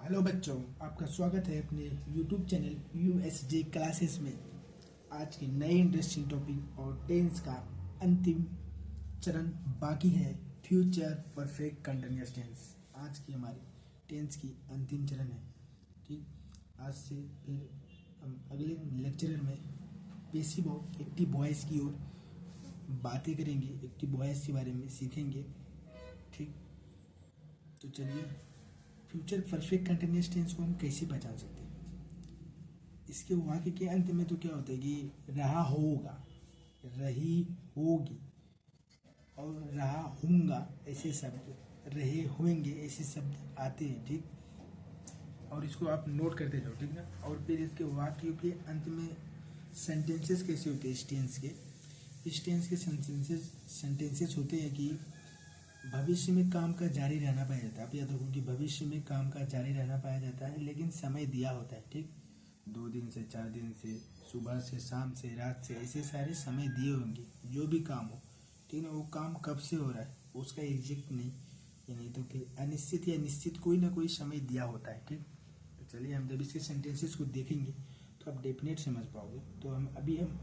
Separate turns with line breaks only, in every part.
Hello बच्चों, आपका स्वागत है अपने यूट्यूब चैनल यूएसजे क्लासेस में। आज की नई इंटरेस्टिंग टॉपिक और टेंस का अंतिम चरण बाकी है, फ्यूचर परफेक्ट कंटिन्यूअस टेंस। आज की हमारी टेंस की अंतिम चरण है। ठीक, आज से फिर हम अगले लेक्चरर में पेसिव और एक्टिव वॉइस की ओर बातें करेंगे, एक्टिव वॉइस के बारे में सीखेंगे। ठीक, तो चलिए, फ्यूचर परफेक्ट कंटिन्यूअस टेंस को हम कैसे पहचान सकते हैं। इसके वाक्य के अंत में तो क्या होता है कि रहा होगा, रही होगी और रहा होऊंगा ऐसे शब्द, रहे होंगे ऐसे शब्द आते हैं। ठीक, और इसको आप नोट करते जाओ। ठीक ना। और फिर इसके वाक्यों के अंत में सेंटेंसेस कैसे होते हैं इस टेंस के। इस टेंस के सेंटेंसेस होते हैं कि भविष्य में काम का जारी रहना पाया जाता है। आप याद रखो कि भविष्य में काम का जारी रहना पाया जाता है, लेकिन समय दिया होता है। ठीक, 2 दिन से 4 दिन से, सुबह से शाम से, रात से, ऐसे सारे समय दिए होंगे जो भी काम हो। ठीक है, वो काम कब से हो रहा है उसका एग्जैक्ट नहीं, ये नहीं तो फिर अनिश्चित या निश्चित कोई ना कोई समय दिया होता है। ठीक, तो चलिए, हम जब इसके सेंटेंसेस को देखेंगे तो आप डेफिनेट समझ पाओगे। तो हम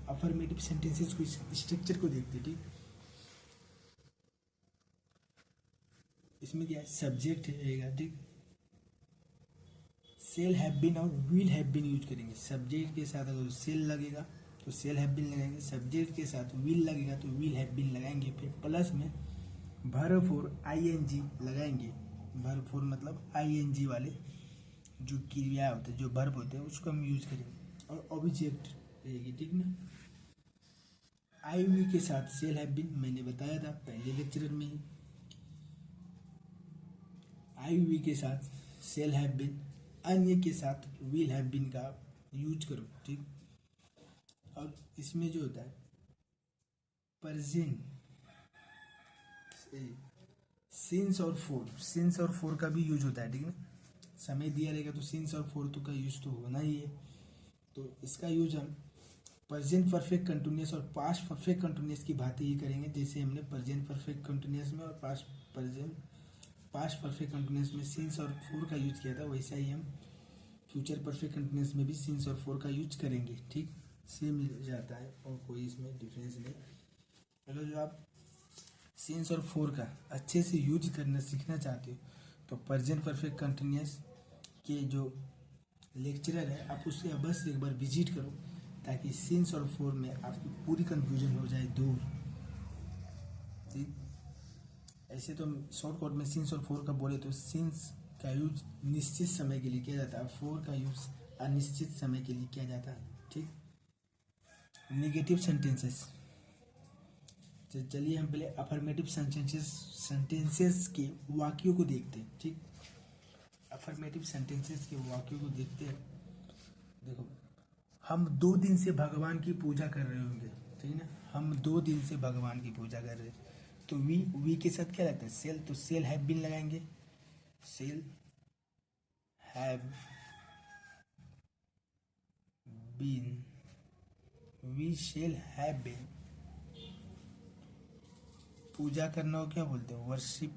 अफर्मेटिव सेंटेंसेस को, स्ट्रक्चर को देखते। ठीक, इसमें क्या है, सब्जेक्ट रहेगा। ठीक, सेल हैव बीन और विल हैव बीन यूज करेंगे। सब्जेक्ट के साथ अगर सेल लगेगा तो सेल हैव बीन लगाएंगे, सब्जेक्ट के साथ विल लगेगा तो विल हैव बीन लगाएंगे। फिर प्लस में वर्ब फॉर आईएनजी लगाएंगे। वर्ब फॉर मतलब आईएनजी वाले जो क्रिया होते हैं, जो वर्ब होते हैं, उसको हम यूज करेंगे। और ऑब्जेक्ट रहेगी। ठीक ना। आई वी के साथ सेल हैव बीन मैंने बताया था पहले लेक्चर में ही। आई वी के साथ सेल हैव बीन, अन्य के साथ विल हैव बीन का यूज करो। ठीक, और इसमें जो होता है प्रेजेंट सिंस और फोर का भी यूज होता है। ठीक ना। समय दिया रहेगा तो सिंस और फोर तो का यूज तो होना ही है। तो इसका यूज हम प्रेजेंट परफेक्ट कंटिन्यूअस और पास्ट परफेक्ट कंटिन्यूअस की भांति ही करेंगे, जैसे हमने प्रेजेंट परफेक्ट कंटिन्यूअस में और पास्ट परफेक्ट कंटिन्यूअस में सिंस और फोर का यूज किया था, वैसा ही हम फ्यूचर परफेक्ट कंटिन्यूअस में भी सिंस और फोर का यूज करेंगे। ठीक, सेम मिल जाता है और कोई इसमें डिफरेंस नहीं। अगर जो आप सिंस और फोर का अच्छे से यूज करना सीखना चाहते हो तो प्रेजेंट परफेक्ट कंटिन्यूअस के जो लेक्चरर है आप उससे बस एक बार विजिट करो, ताकि सिंस और फोर में आपकी पूरी कंफ्यूजन हो जाए दूर। ठीक, ऐसे तो हम शॉर्टकट में सिंस और फोर का बोले तो सिंस का यूज निश्चित समय के लिए किया जाता है, फोर का यूज अनिश्चित समय के लिए किया जाता है। ठीक, नेगेटिव सेंटेंसेस। चलिए, हम पहले अफर्मेटिव सेंटेंसेस के वाक्यों को देखते हैं। ठीक, अफर्मेटिव सेंटेंसेस के वाक्यों को देखते हैं। देखो, हम 2 दिन से भगवान की पूजा कर रहे होंगे। ठीक ना। हम 2 दिन से भगवान की पूजा कर रहे हैं तो वी के साथ क्या लगता है, सेल। तो सेल हैव बीन लगाएंगे। Shall have been, we shall have been. पूजा करना हो क्या बोलते हैं, वर्शिप।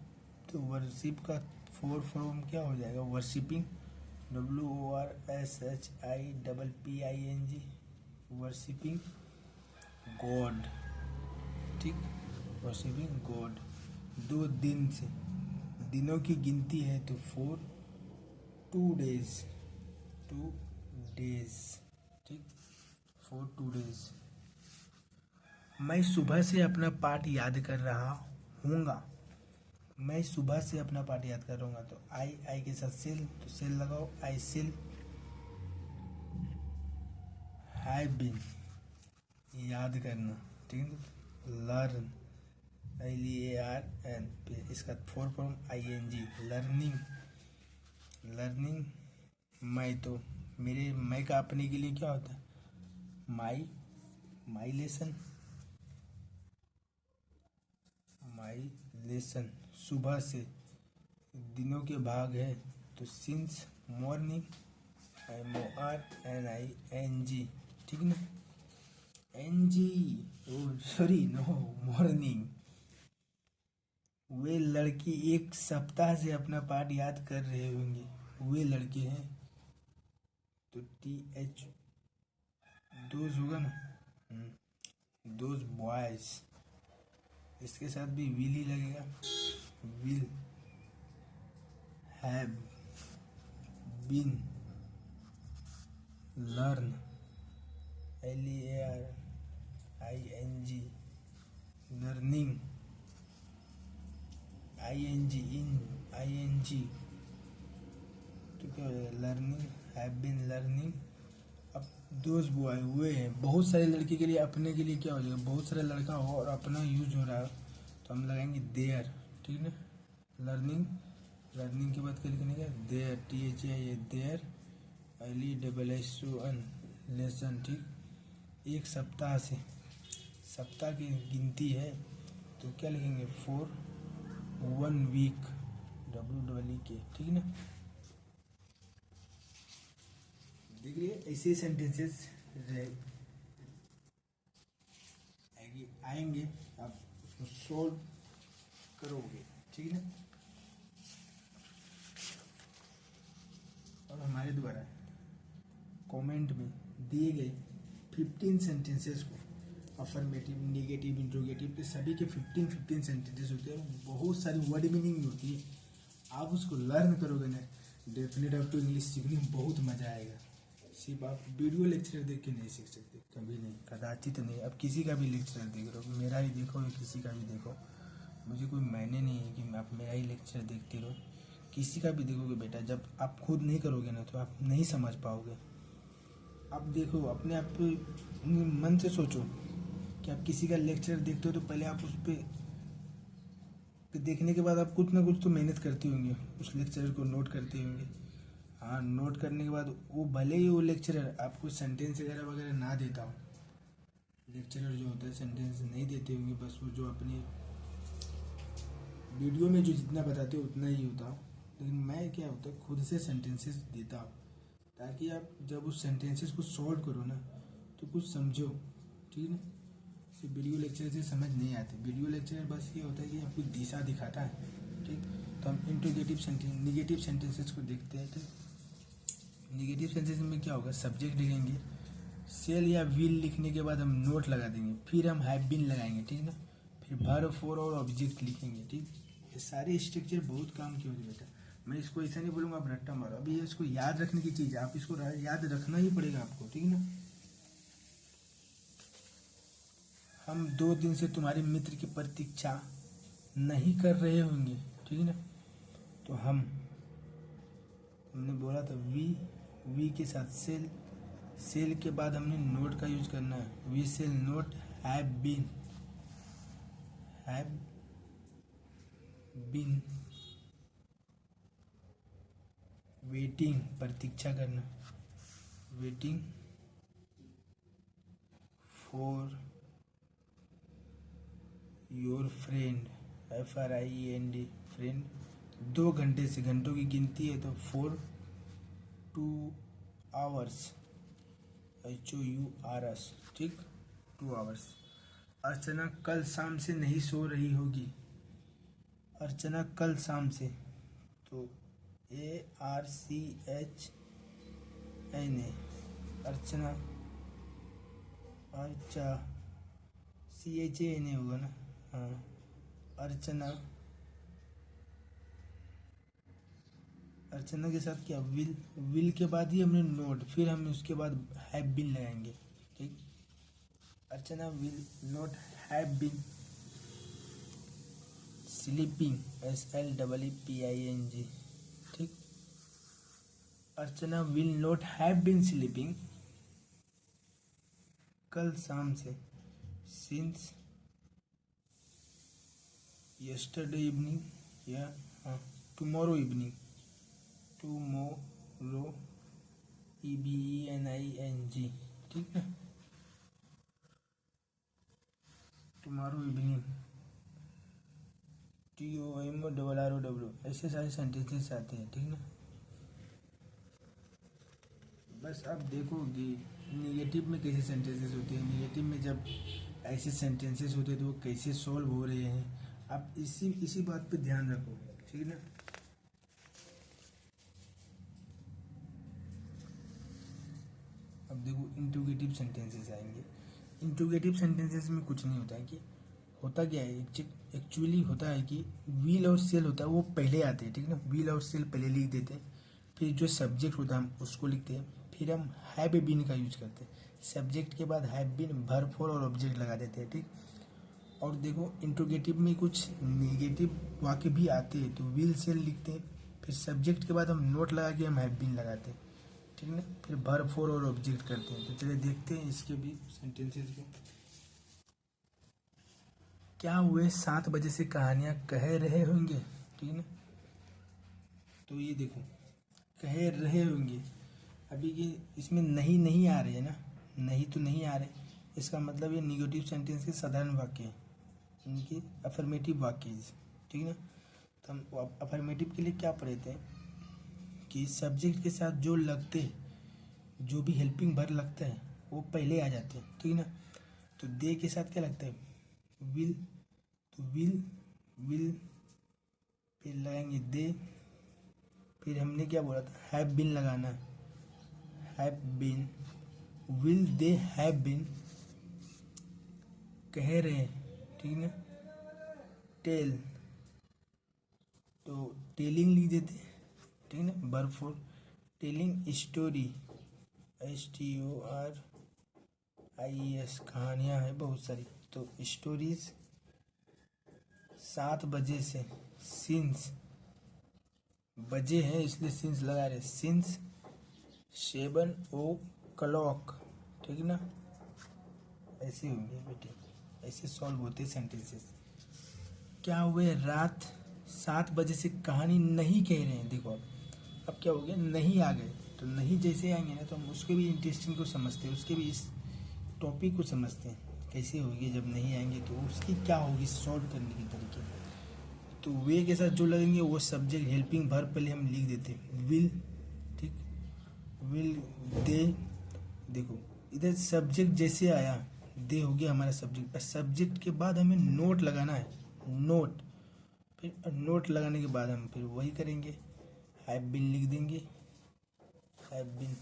तो वर्शिप का फोर फॉर्म क्या हो जाएगा, वर्शिपिंग। WORSHIPPING, worshipping God. ठीक, वर्शिपिंग गॉड। 2 दिन से, दिनों की गिनती है तो 2 डेज। ठीक, 2 डेज। मैं सुबह से अपना पाठ याद कर रहा हूँगा। मैं सुबह से अपना पाठ याद कर रहूँगा तो आई के साथ सेल, तो सेल लगाओ। आई सेल हैव बीन, याद करना। ठीक है। लर्न, LEARN, फिर इसका four form ING, learning. Learning मैं, तो मेरे मैं का अपने के लिए क्या होता है, माई लेसन। माई लेसन। सुबह से, दिनों के भाग है तो सिंस मॉर्निंग, MORNING। ठीक ना। NG, sorry, no, morning. वे लड़की 1 सप्ताह से अपना पाठ याद कर रहे होंगे। वे लड़के हैं, तो TH दोज होगा ना, दोज बॉयज। इसके साथ भी विल ही लगेगा, will have been learn, LEARNING, learning, ING इन, ING, तो क्या हो जाएगा, लर्निंग, हैव बीन लर्निंग। अब दोस्त बॉय हुए हैं, बहुत सारे लड़के के लिए, अपने के लिए क्या हो जाएगा, बहुत सारा लड़का हो और अपना यूज हो रहा है, तो हम लगाएंगे देयर, ठीक है ना। लर्निंग, लर्निंग के बाद क्या लिखेंगे, there, THI, there, LESSON, lesson, ठीक। एक सप्ताह से, सप्ताह की गिनती है, तो क्या लिखेंगे, 1 वीक, WEEK, ठीक है ना। देखिए ऐसे सेंटेंसेस आएंगे, आप उसको सोल्व करोगे, ठीक है ना। और हमारे द्वारा कमेंट में दिए गए 15 सेंटेंसेस को, अफर्मेटिव, नेगेटिव, इंट्रोगेटिव के सभी के 15 सेंटेंसेस होते हैं, बहुत सारी वर्ड मीनिंग होती है। आप उसको लर्न करोगे ना, डेफिनेट आपको इंग्लिश सीखने में बहुत मज़ा आएगा। सिर्फ आप वीडियो लेक्चर देख के नहीं सीख सकते, कभी नहीं, कदाचित नहीं। अब किसी का भी लेक्चर देख रहे हो, मेरा ही देखो या किसी का भी देखो, मुझे कोई मायने नहीं है कि आप मेरा ही लेक्चर देखते रहो, किसी का भी देखोगे बेटा, जब आप खुद नहीं करोगे ना तो आप नहीं समझ पाओगे। आप देखो, अपने आप मन से सोचो कि आप किसी का लेक्चर देखते हो तो पहले आप उस पर देखने के बाद आप कुछ ना कुछ तो मेहनत करते होंगे, उस लेक्चर को नोट करते होंगे। हाँ, नोट करने के बाद वो भले ही वो लेक्चरर आपको सेंटेंस वगैरह ना देता हो, लेक्चरर जो होता है सेंटेंस नहीं देते होंगे, बस वो जो अपने वीडियो में जो जितना बताते हो उतना ही होता हो, लेकिन मैं क्या होता है खुद से सेंटेंसेस देता हूँ, ताकि आप जब उस सेंटेंसेस को सॉल्व करो ना तो कुछ समझो, ठीक है ना। सिर्फ वीडियो लेक्चर से समझ नहीं आते, वीडियो लेक्चर बस ये होता है कि आपको दिशा दिखाता है, ठीक। तो हम इंट्रोगेटिव सेंटेंस, निगेटिव सेंटेंसेस को देखते हैं, ठीक। निगेटिव सेंटेंस में क्या होगा, सब्जेक्ट लिखेंगे, सेल या विल लिखने के बाद हम नोट लगा देंगे, फिर हम हैव बीन लगाएंगे, ठीक ना, फिर वर्ब, फॉर और ऑब्जेक्ट लिखेंगे, ठीक। ये सारे स्ट्रक्चर बहुत काम की होती है बेटा, मैं इसको ऐसा नहीं बोलूँगा आप रट्टा मारो, अभी ये इसको याद रखने की चीज़ है, आप इसको याद रखना ही पड़ेगा आपको, ठीक ना। हम 2 दिन से तुम्हारे मित्र की प्रतीक्षा नहीं कर रहे होंगे, ठीक है ना। तो हमने बोला था वी के साथ सेल, सेल के बाद हमने नोट का यूज करना है, we shall not have been waiting, प्रतीक्षा करना, waiting for your friend, FRIEND, friend. 2 घंटे से, घंटों की गिनती है तो 2 hours, HOURS, ठीक, 2 hours। अर्चना कल शाम से नहीं सो रही होगी, अर्चना कल शाम से, तो ARCHNA, अर्चना, अर्चा, CHANA होगा ना, हाँ, अर्चना, अर्चना के साथ क्या, विल के बाद ही हमने नोट, फिर हम उसके बाद हैव बीन लगाएंगे, ठीक। Archana will not have been sleeping, SLEEPING, ठीक। Archana will not have been sleeping कल शाम से, सिंस यस्टरडे इवनिंग, या हाँ टुमारो इवनिंग, टुमारो EVENING, ठीक है, टुमारो इवनिंग, TOMRROW, ऐसे सारे सेंटेंसेस आते हैं, ठीक ना। बस आप देखोगे निगेटिव में कैसे सेंटेंसेस होते हैं, निगेटिव में जब ऐसे सेंटेंसेस होते हैं तो वो कैसे सॉल्व हो रहे हैं, आप इसी बात पे ध्यान रखो, ठीक है ना। अब देखो इंट्रोगेटिव सेंटेंसेस आएंगे। इंट्रोगेटिव सेंटेंसेस में कुछ नहीं होता है कि होता क्या है, एक्चुअली होता है कि विल और सेल होता है वो पहले आते हैं, ठीक ना। विल और सेल पहले लिख देते हैं, फिर जो सब्जेक्ट होता है हम उसको लिखते हैं, फिर हम हैव बीन का यूज करते हैं। सब्जेक्ट के बाद हैव बीन, वर्ब फॉर और ऑब्जेक्ट लगा देते हैं, ठीक। और देखो इंट्रोगेटिव में कुछ नेगेटिव वाक्य भी आते हैं, तो विल सेल लिखते हैं, फिर सब्जेक्ट के बाद हम नोट लगा के हम हैव बीन लगाते हैं, ठीक ना। फिर वर्ब फॉर और ऑब्जेक्ट करते हैं। तो चलिए देखते हैं इसके भी सेंटेंसेस को। क्या हुए 7 बजे से कहानियां कह रहे होंगे, ठीक ना। तो ये देखो कह रहे होंगे, अभी ये इसमें नहीं नहीं आ रहे है ना, नहीं तो नहीं आ रहे, इसका मतलब ये निगेटिव सेंटेंस के साधारण वाक्य है, इनकी अफर्मेटिव वाक्य है, ठीक ना। तो हम अफर्मेटिव के लिए क्या पढ़े थे कि सब्जेक्ट के साथ जो लगते हैं, जो भी हेल्पिंग वर्ब लगता है वो पहले आ जाते हैं, ठीक ना। तो दे के साथ क्या लगता है, विल, तो विल फिर लगाएंगे दे, फिर हमने क्या बोला था हैव बीन लगाना, have been, will they have been कह रहे हैं, ठीक ना। टेल, तो टेलिंग लिख देते, ठीक ना, verb for telling story, STORIES, कहानियाँ हैं बहुत सारी, तो स्टोरीज। 7 बजे से, सिंस, बजे हैं इसलिए सिंस लगा रहे, सिंस 7 o'clock, ठीक ना। ऐसे होंगे बेटे, ऐसे सॉल्व होते सेंटेंसेस। क्या हुए रात 7 बजे से कहानी नहीं कह रहे हैं, देखो अब क्या हो गया, नहीं आ गए, तो नहीं जैसे आएंगे ना तो हम उसके भी इंटरेस्टिंग को समझते हैं, उसके भी इस टॉपिक को समझते हैं कैसे होगी, जब नहीं आएंगे तो उसकी क्या होगी सॉल्व करने के तरीके। तो वे के साथ जो लगेंगे वो सब्जेक्ट हेल्पिंग वर्ब पहले हम लिख देते हैं, विल, ठीक, विल दे। देखो इधर सब्जेक्ट जैसे आया, दे हो गया हमारा सब्जेक्ट, सब्जेक्ट के बाद हमें नोट लगाना है, नोट, फिर नोट लगाने के बाद हम फिर वही करेंगे, हैव बीन लिख देंगे, हैव बीन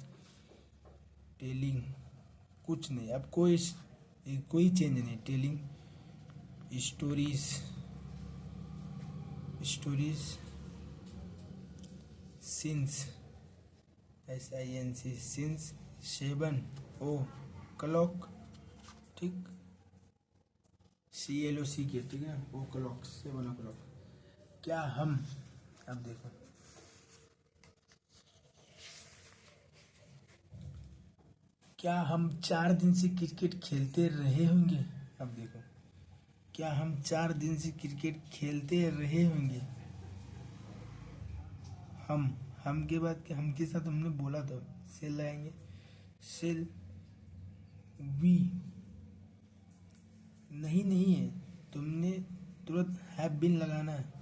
टेलिंग, कुछ नहीं, अब कोई चेंज नहीं, telling stories, stories since, SINC, since 7 o'clock, ठीक, CLOC के, ठीक है, ओ क्लॉक 7 o'clock। क्या हम, अब देखो क्या हम 4 दिन से क्रिकेट खेलते रहे होंगे, अब देखो क्या हम 4 दिन से क्रिकेट खेलते रहे होंगे, हम के बाद के हम के साथ हमने बोला था सेल लगाएंगे, सेल वी, नहीं नहीं है, तुमने तुरंत हैव बीन लगाना है।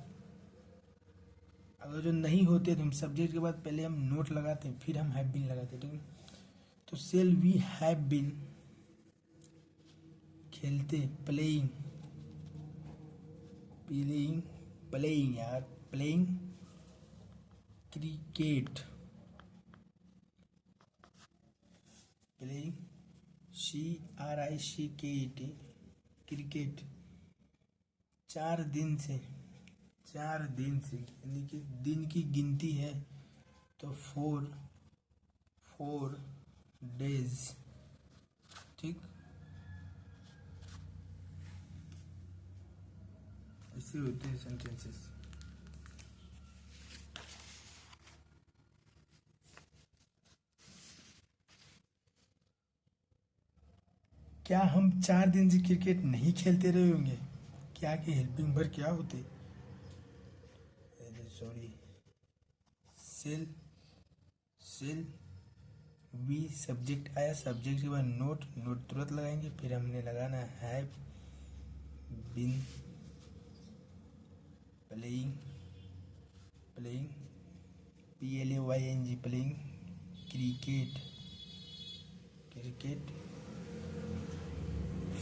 अगर जो नहीं होते तो हम सब्जेक्ट के बाद पहले हम नोट लगाते हैं, फिर हम हैव बीन लगाते हैं, ठीक है। तो सेल वी हैव बीन खेलते, प्लेइंग, प्लेइंग, प्लेइंग यार, playing cricket, playing CRICKET, cricket 4 दिन से, 4 दिन से यानी कि दिन की गिनती है, तो 4 days, ठीक, ऐसे होते हैं सेंटेंसेस। क्या हम 4 दिन से क्रिकेट नहीं खेलते रहे होंगे, क्या के हेल्पिंग वर्ब क्या होते, sorry, shall, shall we, subject आया, सब्जेक्ट के बाद नोट, नोट तुरंत लगाएंगे, फिर हमने लगाना है been playing, playing PLAYNG, playing cricket, cricket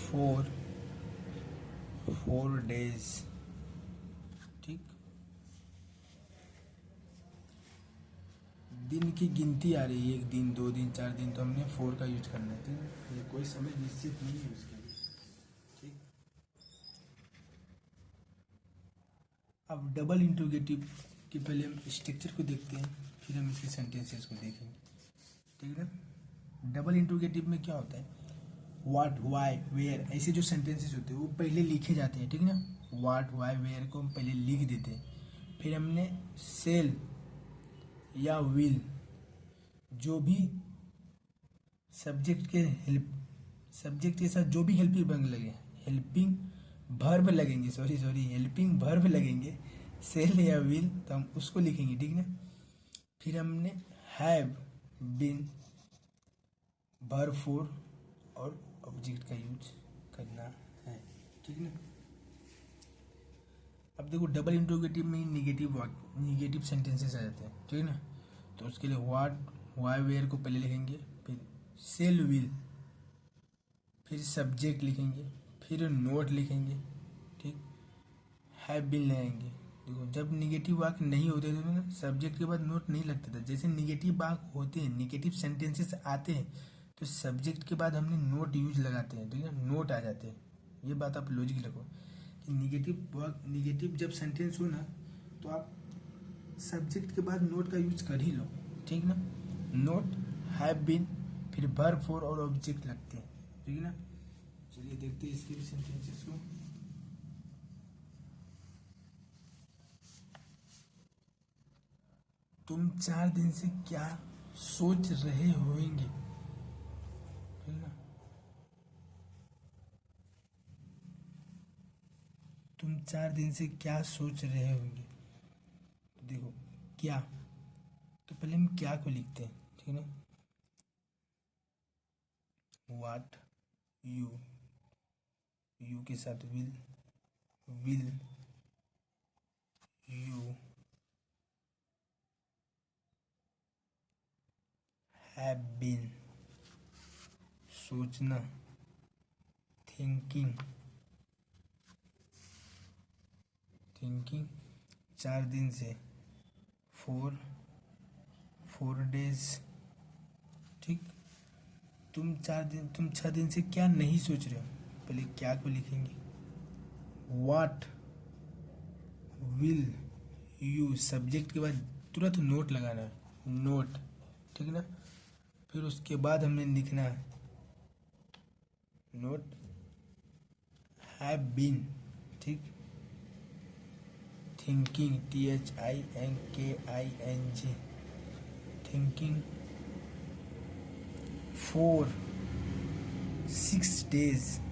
4 days, ठीक। दिन की गिनती आ रही है, 1 दिन 2 दिन 4 दिन, तो हमने फोर का यूज करना है, ठीक है। ये कोई समय निश्चित नहीं है उसके लिए, ठीक। अब डबल इंट्रोगेटिव के पहले हम स्ट्रक्चर को देखते हैं, फिर हम इसके सेंटेंसेस को देखेंगे, ठीक है ना। डबल इंट्रोगेटिव में क्या होता है, व्हाट वाई वेयर ऐसे जो सेंटेंसेस होते हैं वो पहले लिखे जाते हैं, ठीक है ना। व्हाट वाई वेयर को हम पहले लिख देते हैं, फिर हमने सेल या विल जो भी सब्जेक्ट के साथ जो भी हेल्पिंग वर्ब लगे, हेल्पिंग वर्ब लगेंगे, सॉरी हेल्पिंग वर्ब लगेंगे, सेल या विल, तो हम उसको लिखेंगे, ठीक है ना। फिर हमने हैव बीन वर्ब फोर और ऑब्जेक्ट का यूज करना है, ठीक है ना। अब देखो डबल इंट्रोगेटिव में निगेटिव सेंटेंसेस आ जाते हैं, ठीक है ना। तो उसके लिए व्हाट वाई वेयर को पहले लिखेंगे, फिर सेल विल, फिर सब्जेक्ट लिखेंगे, फिर नोट लिखेंगे, ठीक। हैव बीन लगाएंगे। देखो जब निगेटिव वाक्य नहीं होते थे ना, सब्जेक्ट के बाद नोट नहीं लगता था। जैसे निगेटिव वाक्य होते हैं, निगेटिव सेंटेंसेस आते हैं, तो सब्जेक्ट के बाद हमने नोट यूज लगाते हैं, ठीक है ना, नोट आ जाते हैं। ये बात आप लॉजिक रखो कि निगेटिव जब सेंटेंस हो ना, तो आप सब्जेक्ट के बाद नोट का यूज कर ही लो, ठीक ना। नोट हैव बीन, फिर वर्ब फोर और ऑब्जेक्ट लगते हैं, ठीक है ना। चलिए देखते हैं इसके भी सेंटेंसेस को। तुम 4 दिन से क्या सोच रहे होंगे, ठीक ना। तुम 4 दिन से क्या सोच रहे होंगे, तो देखो क्या, तो पहले हम क्या को लिखते हैं, ठीक है ना। व्हाट यू के साथ विल यू हैव बीन, सोचना, थिंकिंग 4 दिन से, 4 डेज, ठीक। तुम 6 दिन से क्या नहीं सोच रहे हो, पहले क्या को लिखेंगे। व्हाट विल यू, सब्जेक्ट के बाद तुरंत नोट लगाना है, नोट, ठीक है ना। फिर उसके बाद हमने लिखना है नोट हैव बीन, ठीक। थिंकिंग THINKING, थिंकिंग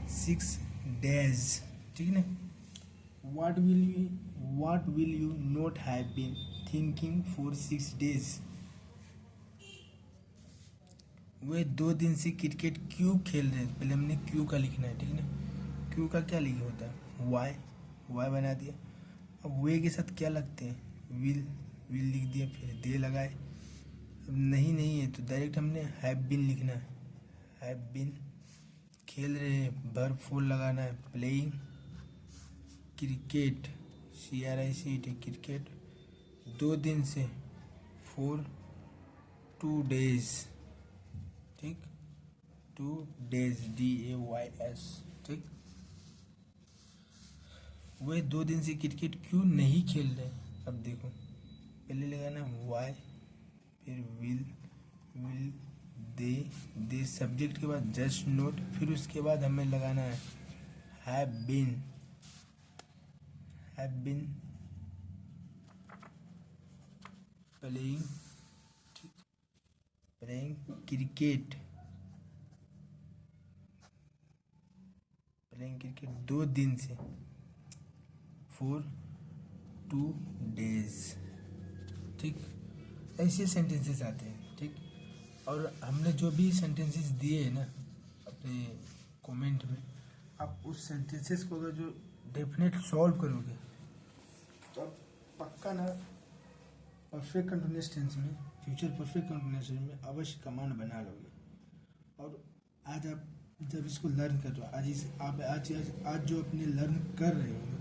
6 डेज, ठीक है ना। What will you not have been thinking for 6 days. वे 2 दिन से क्रिकेट क्यों खेल रहे हैं, पहले हमने क्यों का लिखना है, ठीक है ना। क्यों का क्या लिखा होता है, वाई बना दिया। अब वे के साथ क्या लगते हैं, विल लिख दिया, फिर दे लगाए। अब नहीं है तो डायरेक्ट हमने हैव बीन लिखना है, हैव बीन, खेल रहे हैं, वर्ब फोर लगाना है, प्लेइंग क्रिकेट CRICT क्रिकेट 2 दिन से, 2 डेज, ठीक, 2 डेज DAYS, ठीक। वे 2 दिन से क्रिकेट क्यों नहीं खेल रहे, अब देखो पहले लगाना वाई, फिर विल दे सब्जेक्ट के बाद जस्ट नोट, फिर उसके बाद हमें लगाना है हैव बीन प्लेइंग, ठीक, प्लेइंग क्रिकेट 2 दिन से, 2 डेज, ठीक। ऐसे सेंटेंसेस आते हैं, ठीक। और हमने जो भी सेंटेंसेस दिए हैं ना अपने कमेंट में, आप उस सेंटेंसेस को अगर जो डेफिनेट सॉल्व करोगे तो आप पक्का ना परफेक्ट कंटिन्यूअस टेंस में, फ्यूचर परफेक्ट कंटिन्यूअस टेंस में अवश्य कमांड बना लोगे। और आज आप जब इसको लर्न कर रहे हो, आज जो अपने लर्न कर रहे हो ना,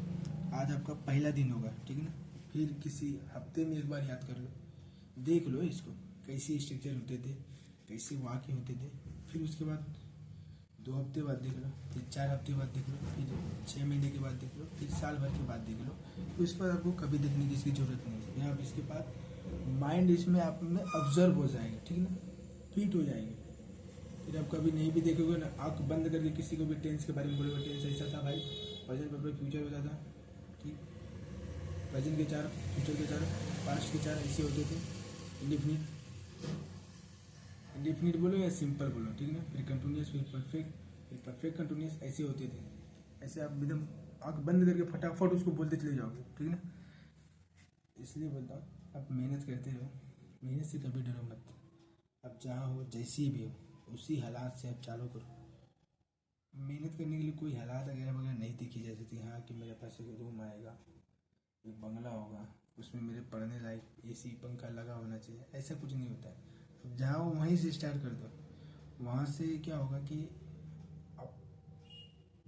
आज आपका पहला दिन होगा, ठीक है ना। फिर किसी हफ्ते में एक बार याद कर लो, देख लो इसको, कैसे स्ट्रक्चर होते थे, कैसे वाक्य होते थे। फिर उसके बाद 2 हफ्ते बाद देख लो, फिर 4 हफ्ते बाद देख लो, फिर 6 महीने के बाद देख लो, फिर साल भर के बाद देख लो। तो इसके बाद आपको कभी देखने की इसकी ज़रूरत नहीं है। फिर आप इसके बाद माइंड इसमें आप में ऑब्जर्व हो जाएगा, ठीक ना, फिट हो जाएंगे। फिर आप कभी नहीं भी देखोगे ना, आँख बंद करके किसी को भी टेंस के बारे में बोलोगे, टेंस ऐसा था भाई, प्रेजेंट परफेक्ट फ्यूचर होता था, ठीक, प्रेजेंट के 4, फ्यूचर के 4, पास्ट के 4 ऐसे होते थे। इंडिफिनिट, इंडिफिनिट बोलो या सिंपल बोलो, ठीक ना। फिर कंटिन्यूस, फिर परफेक्ट कंटिन्यूस ऐसे होते थे। ऐसे आप एकदम आँख बंद करके फटाफट उसको बोलते चले जाओगे, ठीक ना। इसलिए बोलता हूँ आप मेहनत करते रहो, मेहनत से कभी डरो मत। अब जहाँ हो, जैसी भी हो, उसी हालात से आप चालू करो। मेहनत करने के लिए कोई हालात वगैरह वगैरह नहीं देखी जा सकती। हाँ कि मेरे पास एक रूम आएगा, एक बंगला होगा, उसमें मेरे पढ़ने लायक एसी पंखा लगा होना चाहिए, ऐसा कुछ नहीं होता है। अब जाओ वहीं से स्टार्ट कर दो। वहाँ से क्या होगा कि आप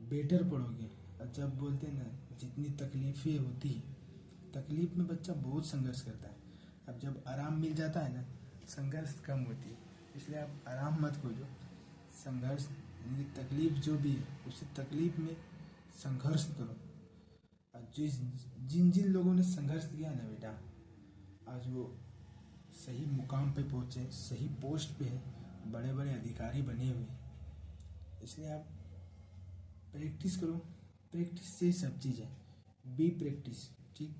बेटर पढ़ोगे। और जब बोलते हैं ना, जितनी तकलीफ़ें होती है, तकलीफ में बच्चा बहुत संघर्ष करता है। अब जब आराम मिल जाता है ना, संघर्ष कम होती है। इसलिए आप आराम मत खोजो, संघर्ष यानी तकलीफ जो भी है, उस तकलीफ में संघर्ष करो। और जिन जिन लोगों ने संघर्ष किया ना बेटा, आज वो सही मुकाम पे पहुँचे, सही पोस्ट पे है, बड़े बड़े अधिकारी बने हुए। इसलिए आप प्रैक्टिस करो, प्रैक्टिस से सब चीज़ है, बी प्रैक्टिस, ठीक।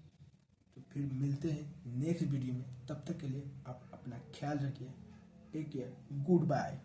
तो फिर मिलते हैं नेक्स्ट वीडियो में। तब तक के लिए आप अपना ख्याल रखिए। Take care, good bye.